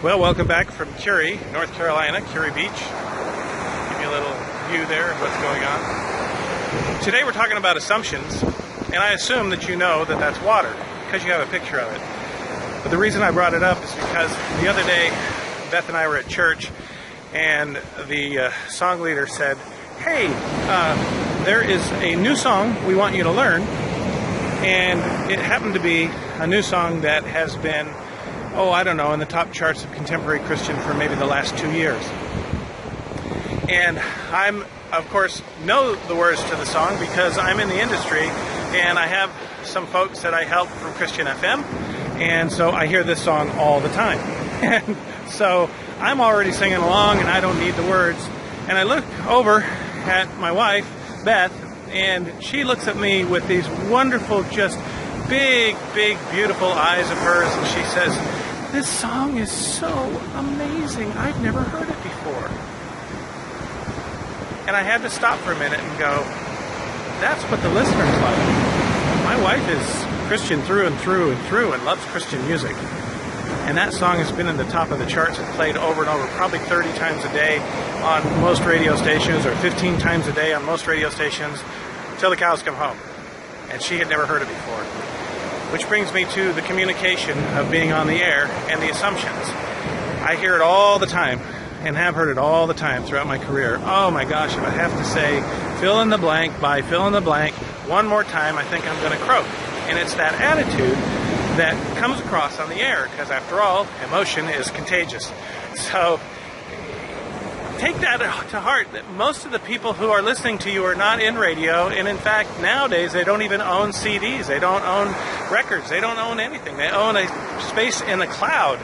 Well, welcome back from Curie, North Carolina, Curie Beach. Give you a little view there of what's going on. Today we're talking about assumptions, and I assume that you know that that's water because you have a picture of it. But the reason I brought it up is because the other day Beth and I were at church, and the song leader said, "Hey, there is a new song we want you to learn," and it happened to be a new song that has been, I don't know, in the top charts of contemporary Christian for maybe the last 2 years. And I'm, of course, know the words to the song because I'm in the industry and I have some folks that I help from Christian FM, and so I hear this song all the time. And so I'm already singing along and I don't need the words. And I look over at my wife, Beth, and she looks at me with these wonderful, just big, beautiful eyes of hers, and she says, "This song is so amazing. I've never heard it before." And I had to stop for a minute and go, that's what the listener's like. My wife is Christian through and through and loves Christian music. And that song has been in the top of the charts and played over and over, probably 30 times a day on most radio stations, or 15 times a day on most radio stations, till the cows come home. And she had never heard it before. Which brings me to the communication of being on the air and the assumptions. I hear it all the time and have heard it all the time throughout my career. Oh my gosh, if I have to say fill in the blank by fill in the blank one more time, I think I'm going to croak. And it's that attitude that comes across on the air, because after all, emotion is contagious. So take that to heart, that most of the people who are listening to you are not in radio, and in fact nowadays they don't even own CDs, they don't own records, they don't own anything. They own a space in the cloud,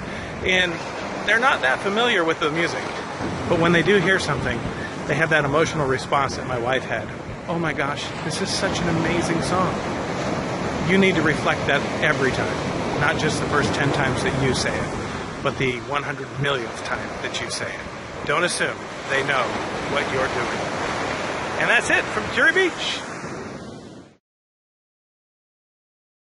and they're not that familiar with the music. But when they do hear something, they have that emotional response that my wife had. Oh my gosh, this is such an amazing song. You need to reflect that every time, not just the first 10 times that you say it, but the 100 millionth time that you say it. Don't assume they know what you're doing. And that's it from Curie Beach.